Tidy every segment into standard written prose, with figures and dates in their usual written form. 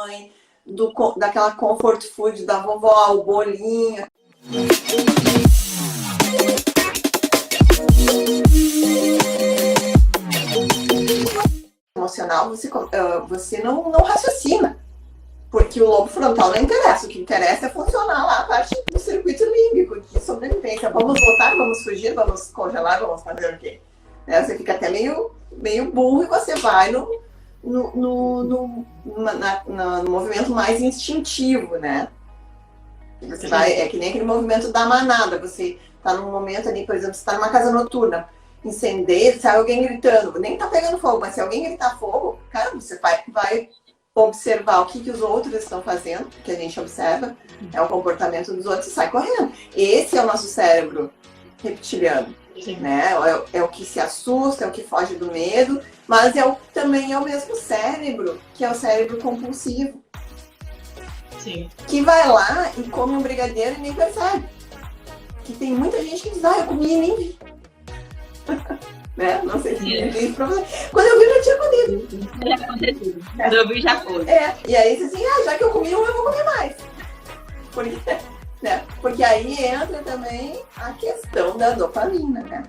mãe, daquela comfort food da vovó, o bolinho. Emocional, você não raciocina. Porque o lobo frontal não interessa. O que interessa é funcionar lá a parte do circuito límbico de sobrevivência. Vamos voltar, vamos fugir, vamos congelar, vamos fazer o quê? Né? Você fica até meio burro e você vai no movimento mais instintivo, né? Você vai, é que nem aquele movimento da manada. Você tá num momento ali, por exemplo, você tá numa casa noturna, incendeia, sai alguém gritando, nem tá pegando fogo, mas se alguém gritar fogo, cara, você vai observar o que os outros estão fazendo, que a gente observa, é o comportamento dos outros e sai correndo. Esse é o nosso cérebro reptiliano, né? É o que se assusta, é o que foge do medo, mas também é o mesmo cérebro, que é o cérebro compulsivo. Sim. Que vai lá e come um brigadeiro e nem percebe. Que tem muita gente que diz, eu comi e nem vi. Né? Não sei se eu disse pra você. Quando eu vi, eu já tinha comido. Já aconteceu. Quando eu vi, já foi. E aí você assim, já que eu comi um, eu vou comer mais. Porque aí entra também a questão da dopamina, né?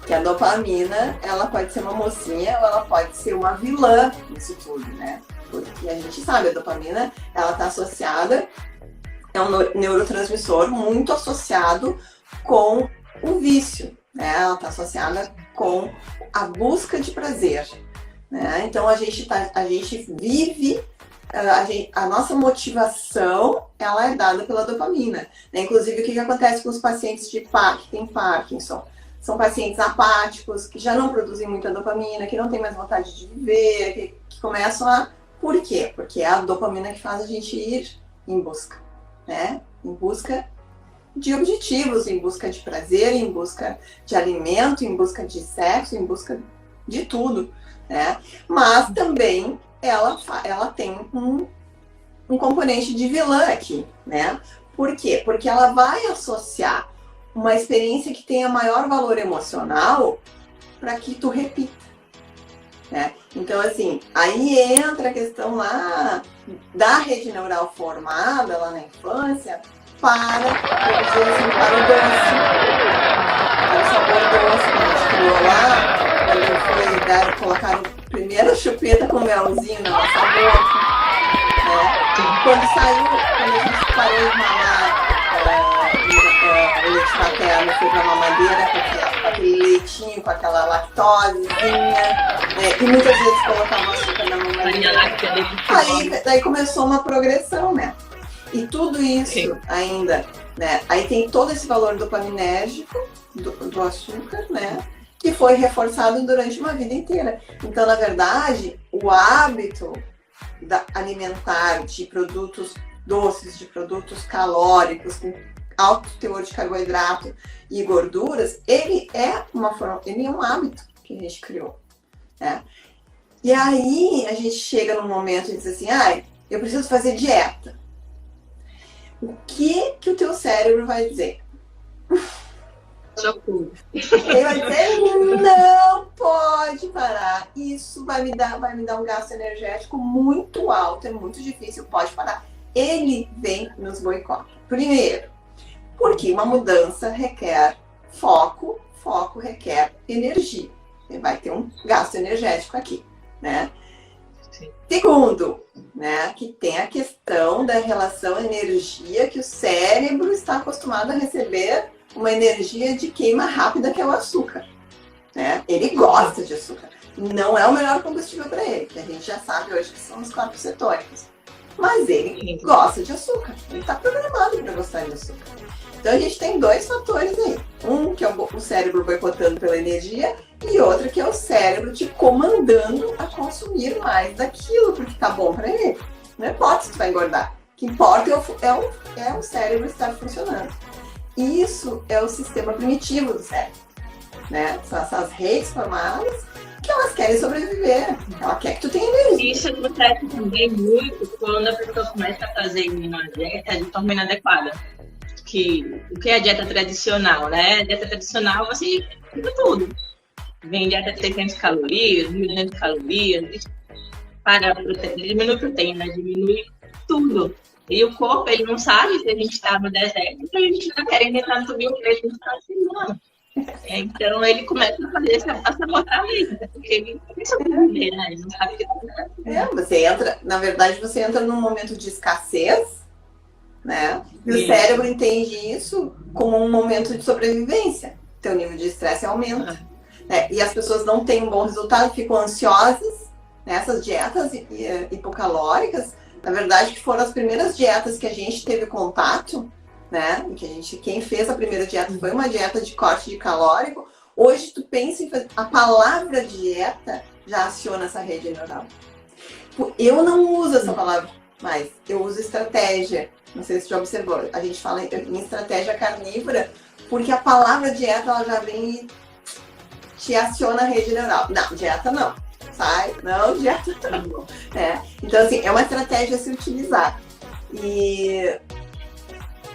Que a dopamina, ela pode ser uma mocinha ou ela pode ser uma vilã nisso tudo, né? Porque a gente sabe, a dopamina, ela tá associada, é um neurotransmissor muito associado com o vício, né? Ela tá associada com a busca de prazer, né? Então a gente vive, a nossa motivação, ela é dada pela dopamina, né? Inclusive o que acontece com os pacientes que têm Parkinson? São pacientes apáticos, que já não produzem muita dopamina, que não têm mais vontade de viver, que começam a... Por quê? Porque é a dopamina que faz a gente ir em busca, né? Em busca de objetivos, em busca de prazer, em busca de alimento, em busca de sexo, em busca de tudo, né? Mas também ela tem um componente de vilã aqui, né? Por quê? Porque ela vai associar uma experiência que tenha maior valor emocional para que tu repita, né? Então, assim, aí entra a questão lá da rede neural formada lá na infância para o doce, para o sabor doce que a gente criou lá, quando colocaram a primeira chupeta com melzinho na nossa boca, né? Quando a gente parou de mamar o leite materno, foi pra mamadeira com aquele leitinho, com aquela lactosezinha, né? E muitas vezes colocava açúcar na mamadeira. Daí começou uma progressão, né? E tudo isso ainda, né? Aí tem todo esse valor dopaminérgico do açúcar, né? Que foi reforçado durante uma vida inteira. Então, na verdade, o hábito alimentar de produtos doces, de produtos calóricos, com alto teor de carboidrato e gorduras, ele é um hábito que a gente criou, né? E aí a gente chega num momento e diz assim, eu preciso fazer dieta. O que o teu cérebro vai dizer? Socorro. Ele vai dizer, não pode parar. Isso vai me dar um gasto energético muito alto, é muito difícil, pode parar. Ele vem nos boicota. Primeiro, porque uma mudança requer foco requer energia. Ele vai ter um gasto energético aqui, né? Sim. Segundo, né, que tem a questão da relação energia, que o cérebro está acostumado a receber uma energia de queima rápida, que é o açúcar, né? Ele gosta de açúcar. Não é o melhor combustível para ele, que a gente já sabe hoje que são os corpos cetônicos. Mas ele gosta de açúcar. Ele está programado para gostar de açúcar. Então a gente tem dois fatores aí. Um que é o cérebro boicotando pela energia e outro que é o cérebro te comandando a consumir mais daquilo, porque tá bom para ele. Não importa se tu vai engordar. O que importa é o cérebro estar funcionando. Isso é o sistema primitivo do cérebro, né? São essas redes formadas que elas querem sobreviver. Ela quer que tu tenha energia. Isso acontece também muito quando a pessoa começa a fazer uma dieta de forma inadequada. O que é a dieta tradicional, né? A dieta tradicional, você fica tudo. Vem dieta de 600 calorias, 1.200 calorias. para a proteína, diminui proteína, diminui tudo. E o corpo, ele não sabe se a gente está no deserto, então a gente está querendo entrar no tubinho preto, a gente está assim, então ele começa a fazer essa sabotagem, porque ele tem sobreviver, né? Ele não sabe o que tá você entra, na verdade, você entra num momento de escassez, né? E o cérebro entende isso como um momento de sobrevivência. Teu nível de estresse aumenta. Né? E as pessoas não têm um bom resultado, ficam ansiosas. Nessas dietas hipocalóricas, na verdade, que foram as primeiras dietas que a gente teve contato, né? Quem fez a primeira dieta foi uma dieta de corte de calórico. Hoje, tu pensa em fazer, a palavra dieta já aciona essa rede neural. Eu não uso essa palavra mais, eu uso estratégia. Não sei se você já observou, a gente fala em estratégia carnívora, porque a palavra dieta ela já vem e te aciona a rede neural. Não, dieta não. Sai, não, dieta não. Então, assim, é uma estratégia a se utilizar. E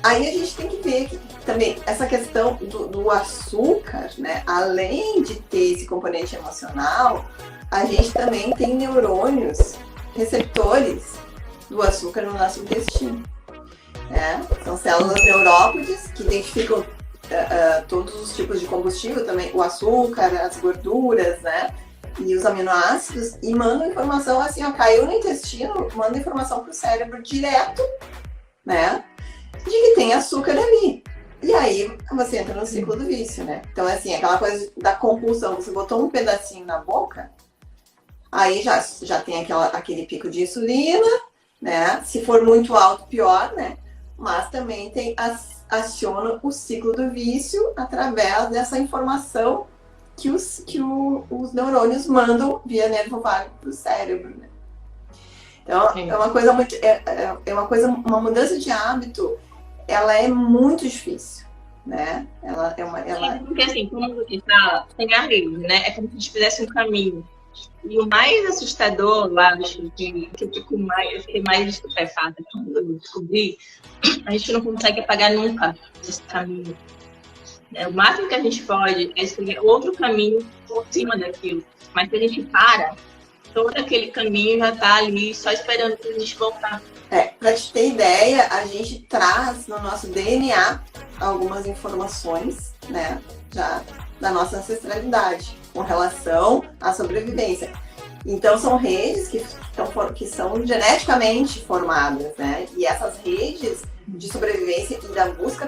aí a gente tem que ver que também essa questão do açúcar, né? Além de ter esse componente emocional, a gente também tem neurônios, receptores do açúcar no nosso intestino. Né? São células neurópodes que identificam todos os tipos de combustível também, o açúcar, as gorduras, né? E os aminoácidos, e mandam informação assim, ó, caiu no intestino, manda informação para o cérebro direto, né? De que tem açúcar ali. E aí você entra no ciclo do vício, né? Então, assim, aquela coisa da compulsão, você botou um pedacinho na boca, aí já tem aquele pico de insulina, né? Se for muito alto, pior, né? Mas também aciona o ciclo do vício através dessa informação que os neurônios mandam via nervo vago para o cérebro, né? Então, é uma coisa muito... uma mudança de hábito, ela é muito difícil, né? Porque assim, como você fala, tem a rede, né? É como se a gente fizesse um caminho. E o mais assustador, eu acho, que eu fiquei mais estupefada quando eu descobri, a gente não consegue apagar nunca esse caminho. O máximo que a gente pode é escolher outro caminho por cima daquilo. Mas se a gente para, todo aquele caminho já está ali só esperando para a gente voltar. Para te ter ideia, a gente traz no nosso DNA algumas informações, né, já da nossa ancestralidade, com relação à sobrevivência. Então, são redes que são geneticamente formadas, né? E essas redes de sobrevivência e da busca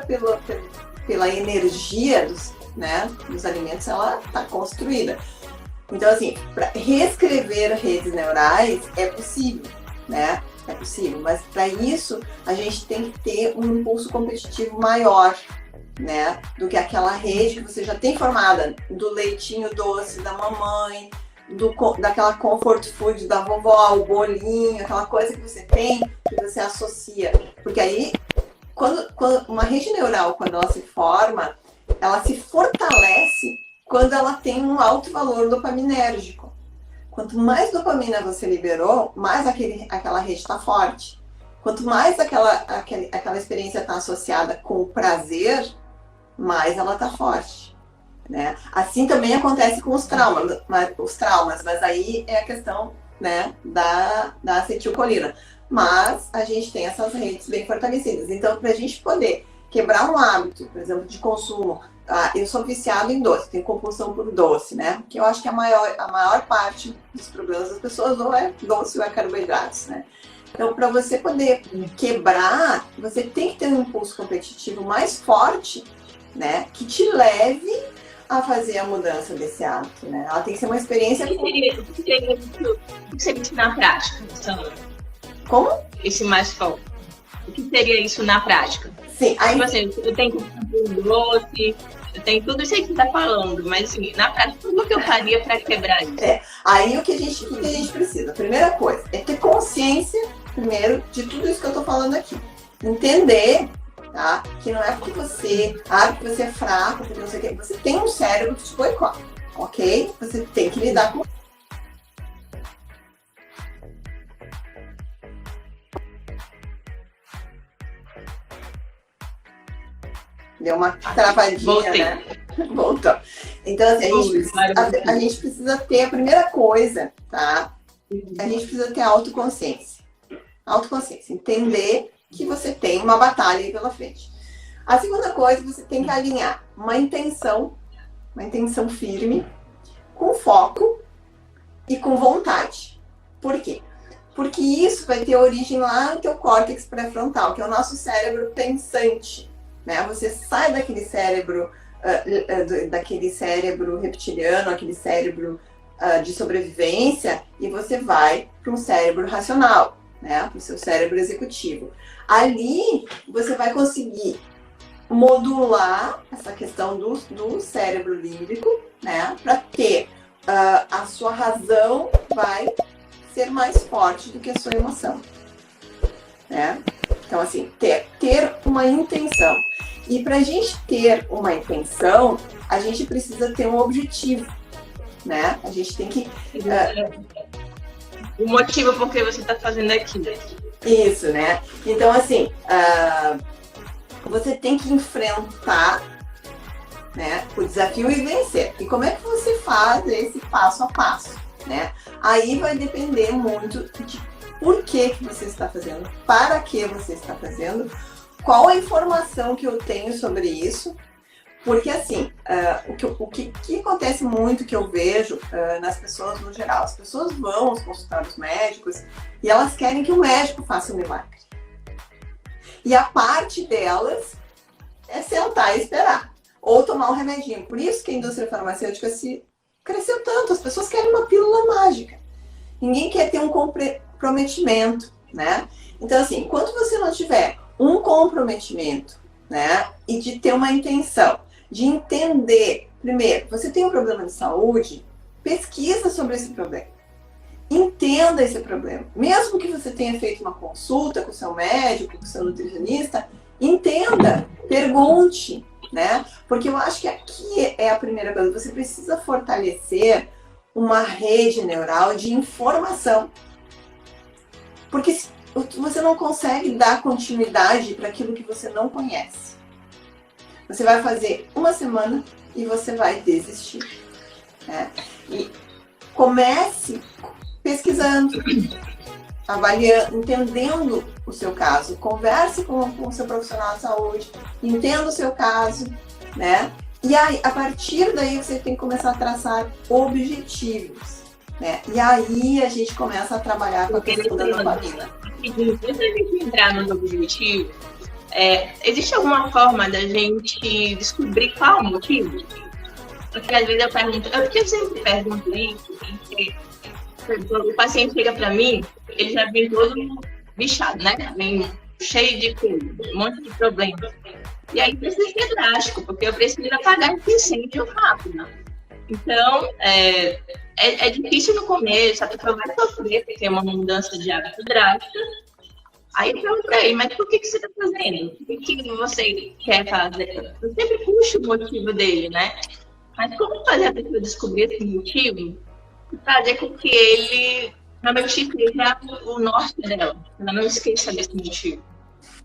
pela energia dos alimentos, ela está construída. Então, assim, para reescrever redes neurais é possível, né? É possível, mas para isso a gente tem que ter um impulso competitivo maior, né? Do que aquela rede que você já tem formada, do leitinho doce da mamãe, daquela comfort food da vovó, o bolinho, aquela coisa que você tem, que você associa. Porque aí, quando uma rede neural, quando ela se forma, ela se fortalece quando ela tem um alto valor dopaminérgico. Quanto mais dopamina você liberou, mais aquela rede está forte. Quanto mais aquela experiência está associada com o prazer, mais ela está forte. Né? Assim também acontece com os traumas, mas aí é a questão, né, da acetilcolina. Mas a gente tem essas redes bem fortalecidas. Então, para a gente poder quebrar um hábito, por exemplo, de consumo, eu sou viciado em doce, tenho compulsão por doce, né? Que eu acho que a maior parte dos problemas das pessoas ou é doce ou é carboidratos, né? Então, para você poder quebrar, você tem que ter um impulso competitivo mais forte, né? Que te leve a fazer a mudança desse hábito, né? Ela tem que ser uma experiência... O que seria isso na prática, Sandra? Como? Esse mais forte. O que seria isso na prática? Sim, aí... Tipo assim, eu tenho doce, eu tenho tudo isso aí que você tá falando, mas assim, na prática, tudo que eu faria para quebrar isso? Aí o que a gente precisa? A primeira coisa é ter consciência, primeiro, de tudo isso que eu tô falando aqui. Entender, tá? Que não é porque você é fraco, porque não sei o quê. Você tem um cérebro que te boicota, ok? Você tem que lidar com... Deu uma travadinha, Voltei. Né? Voltou. Então, assim, a gente precisa ter a primeira coisa, tá? a gente precisa ter autoconsciência. Autoconsciência, entender que você tem uma batalha aí pela frente. A segunda coisa, você tem que alinhar uma intenção firme, com foco e com vontade. Por quê? Porque isso vai ter origem lá no teu córtex pré-frontal, que é o nosso cérebro pensante, né? Você sai daquele cérebro reptiliano, aquele cérebro de sobrevivência, e você vai para um cérebro racional, né? Para o seu cérebro executivo. Ali você vai conseguir modular essa questão do cérebro límbico, né? Para ter a sua razão vai ser mais forte do que a sua emoção, né? Então, assim, ter uma intenção. E para a gente ter uma intenção, a gente precisa ter um objetivo, né? A gente tem que... O motivo por que você está fazendo aquilo. Isso, né? Então, assim, você tem que enfrentar, né, o desafio e vencer. E como é que você faz esse passo a passo, né? Aí vai depender muito de por que você está fazendo, para que você está fazendo, qual a informação que eu tenho sobre isso. Porque, assim, o que acontece muito, que eu vejo nas pessoas no geral, as pessoas vão aos consultórios médicos e elas querem que o médico faça um milagre. E a parte delas é sentar e esperar, ou tomar um remedinho. Por isso que a indústria farmacêutica cresceu tanto, as pessoas querem uma pílula mágica. Ninguém quer ter um comprometimento, né? Então, assim, enquanto você não tiver um comprometimento, né, e de ter uma intenção, de entender, primeiro, você tem um problema de saúde, pesquisa sobre esse problema. Entenda esse problema. Mesmo que você tenha feito uma consulta com o seu médico, com o seu nutricionista, entenda, pergunte, né? Porque eu acho que aqui é a primeira coisa. Você precisa fortalecer uma rede neural de informação. Porque você não consegue dar continuidade para aquilo que você não conhece. Você vai fazer uma semana e você vai desistir, né? E comece pesquisando, avaliando, entendendo o seu caso. Converse com o seu profissional de saúde, entenda o seu caso, né? E aí, a partir daí, você tem que começar a traçar objetivos, né? E aí a gente começa a trabalhar com a questão da dopamina. Antes da gente entrar nos objetivos, existe alguma forma da gente descobrir qual é o motivo? Porque às vezes eu pergunto, porque eu sempre pergunto isso, porque o paciente chega para mim, ele já vem todo bichado, né? Vem cheio de coisa, um monte de problemas. E aí precisa ser drástico, porque eu preciso apagar esse incêndio rápido. Então, é difícil no começo, a pessoa vai sofrer, porque é uma mudança de hábito drástica. Aí eu perguntei, mas por que você está fazendo? O que você quer fazer? Eu sempre puxo o motivo dele, né? Mas como fazer a pessoa descobrir esse motivo e fazer com que ele realmente seja o norte dela? Ela não esqueça desse motivo.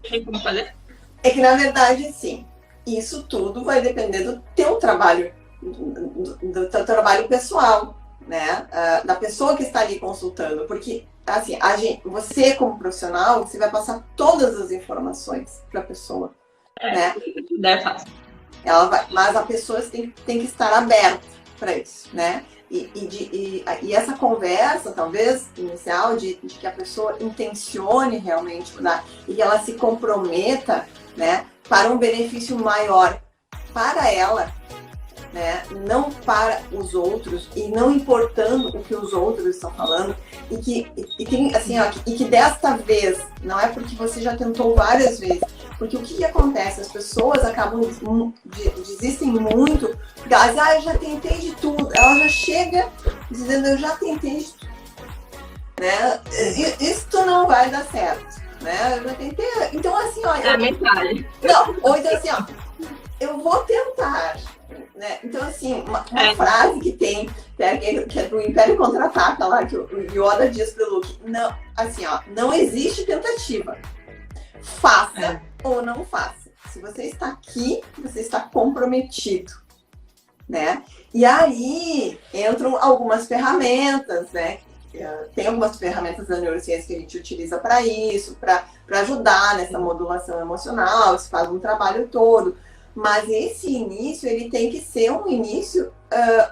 Tem como fazer? É que, na verdade, sim, isso tudo vai depender do teu trabalho, do teu trabalho pessoal, né? Da pessoa que está ali consultando. Porque, assim, você como profissional, você vai passar todas as informações para a pessoa, né? É fácil. Mas a pessoa tem que estar aberta para isso, né? E essa conversa, talvez, inicial, de que a pessoa intencione realmente mudar e que ela se comprometa, né, para um benefício maior para ela, né, não para os outros, e não importando o que os outros estão falando, e que desta vez, não é porque você já tentou várias vezes, porque o que acontece? As pessoas acabam, desistem muito, porque elas, eu já tentei de tudo, ela já chega dizendo, eu já tentei de tudo, né, isso não vai dar certo, né, eu já tentei, então assim, olha... ou então assim, eu vou tentar, né? Então, assim, uma frase que tem, que é do Império Contra-Ataca lá, que o Yoda diz pro Luke, não, assim, não existe tentativa. Faça ou não faça. Se você está aqui, você está comprometido, né? E aí entram algumas ferramentas, né? tem algumas ferramentas da neurociência que a gente utiliza para isso, para ajudar nessa modulação emocional, se faz um trabalho todo. Mas esse início, ele tem que ser um início,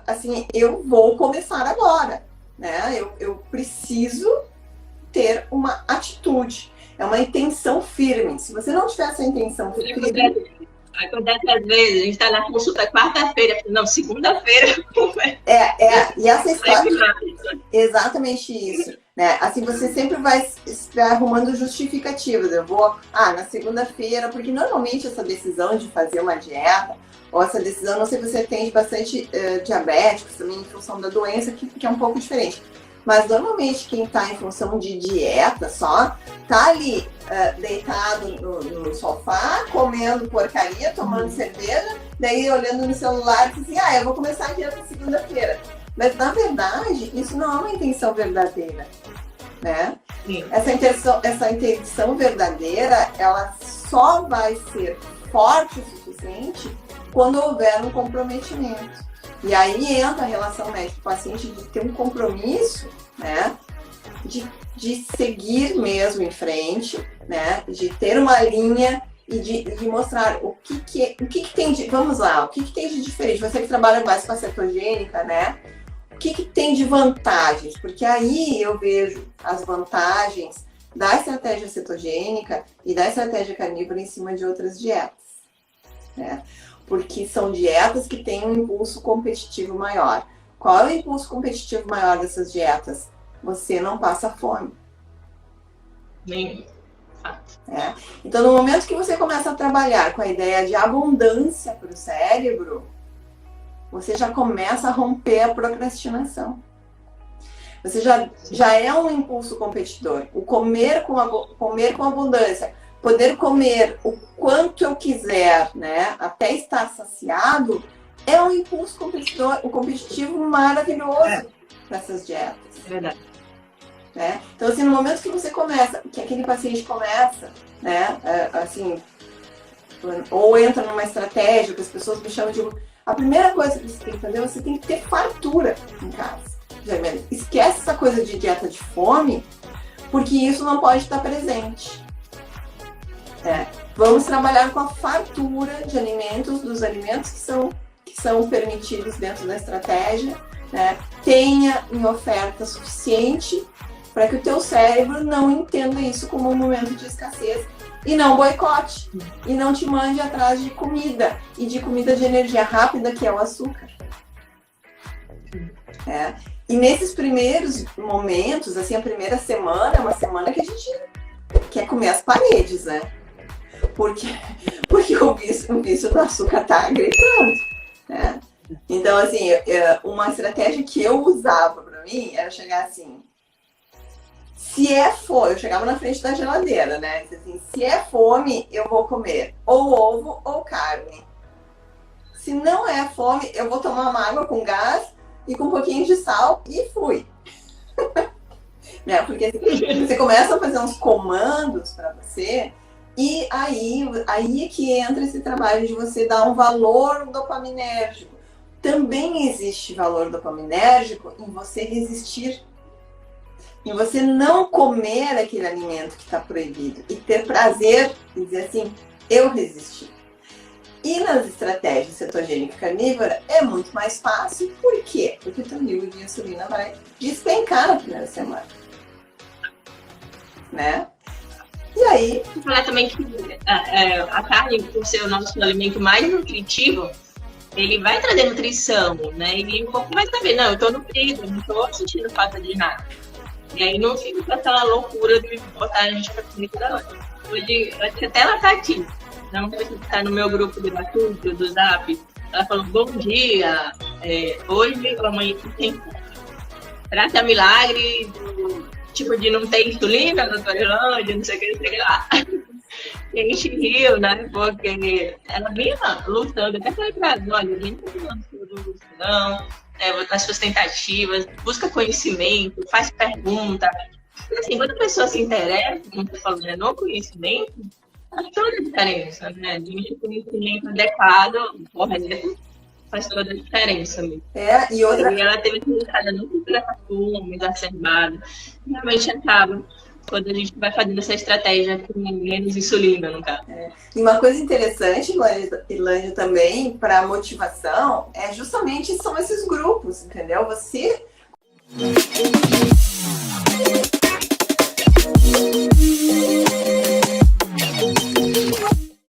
assim, eu vou começar agora, né? Eu preciso ter uma atitude, é uma intenção firme. Se você não tiver essa intenção firme... Acontece às vezes, a gente está na consulta quarta-feira, não, segunda-feira. E essa história... Exatamente isso. Né? Assim, você sempre vai arrumando justificativas. Eu vou, na segunda-feira, porque normalmente essa decisão de fazer uma dieta, ou essa decisão, não sei se você atende bastante diabéticos também em função da doença, que é um pouco diferente. Mas normalmente quem está em função de dieta só, tá ali deitado no sofá, comendo porcaria, tomando cerveja, daí olhando no celular e diz assim, eu vou começar a dieta segunda-feira. Mas, na verdade, isso não é uma intenção verdadeira, né? Essa intenção verdadeira, ela só vai ser forte o suficiente quando houver um comprometimento. E aí entra a relação médico-paciente de ter um compromisso, né? De seguir mesmo em frente, né? De ter uma linha e de mostrar o que tem de... Vamos lá, o que tem de diferente? Você que trabalha mais com a cetogênica, né? O que tem de vantagens? Porque aí eu vejo as vantagens da estratégia cetogênica e da estratégia carnívora em cima de outras dietas, né? Porque são dietas que têm um impulso competitivo maior. Qual é o impulso competitivo maior dessas dietas? Você não passa fome. Então, no momento que você começa a trabalhar com a ideia de abundância para o cérebro, você já começa a romper a procrastinação. Você já é um impulso competidor. O comer com abundância, poder comer o quanto eu quiser, né, até estar saciado, é um impulso competitivo maravilhoso para essas dietas. É verdade. Né? Então, assim, no momento que você começa, que aquele paciente começa, né, assim, ou entra numa estratégia que as pessoas me chamam de... A primeira coisa que você tem que fazer, você tem que ter fartura em casa. Esquece essa coisa de dieta de fome, porque isso não pode estar presente. Vamos trabalhar com a fartura de alimentos, dos alimentos que são permitidos dentro da estratégia, né? Tenha em oferta suficiente para que o teu cérebro não entenda isso como um momento de escassez e não boicote, e não te mande atrás de comida, e de comida de energia rápida, que é o açúcar. E nesses primeiros momentos, assim, a primeira semana é uma semana que a gente quer comer as paredes, né? Porque o vício do açúcar tá gritando, né? Então, assim, uma estratégia que eu usava para mim era chegar assim, se é fome, eu chegava na frente da geladeira, né? Assim, se é fome, eu vou comer ou ovo ou carne. Se não é fome, eu vou tomar uma água com gás e com um pouquinho de sal e fui. Né? Porque assim, você começa a fazer uns comandos para você e aí é que entra esse trabalho de você dar um valor dopaminérgico. Também existe valor dopaminérgico em você resistir. Em você não comer aquele alimento que está proibido e ter prazer e dizer assim, eu resisti. E nas estratégias cetogênica carnívora é muito mais fácil. Por quê? Porque o teu nível de insulina vai despencar na primeira semana. Né? E aí... Vou falar também que a carne, por ser o nosso alimento mais nutritivo, ele vai trazer nutrição, né? E o corpo vai saber, não, eu tô nutrido, não tô sentindo falta de nada. E aí não fica com aquela loucura de botar a gente pra comer toda hora. Hoje, acho que até ela tá aqui. Não sei se tá no meu grupo de Batuque, do Zap. Ela falou, bom dia, hoje a mãe tem trata milagre, tipo de não ter insulina na Tailândia, não sei o que lá. E a gente riu, né? Porque ela vinha lutando, até falei pra ela, olha, a gente tá falando sobre não, nas suas tentativas, busca conhecimento, faz pergunta. Porque, assim, quando a pessoa se interessa, como você falou, né, no conhecimento, faz toda a diferença, né? De um conhecimento adequado, correto, faz toda a diferença mesmo. E outra... E ela teve que ficar não com essa forma exacerbada. Realmente acaba quando a gente vai fazendo essa estratégia com menos insulina, no caso. E uma coisa interessante, Ilândia, também, para motivação, justamente são esses grupos, entendeu? Você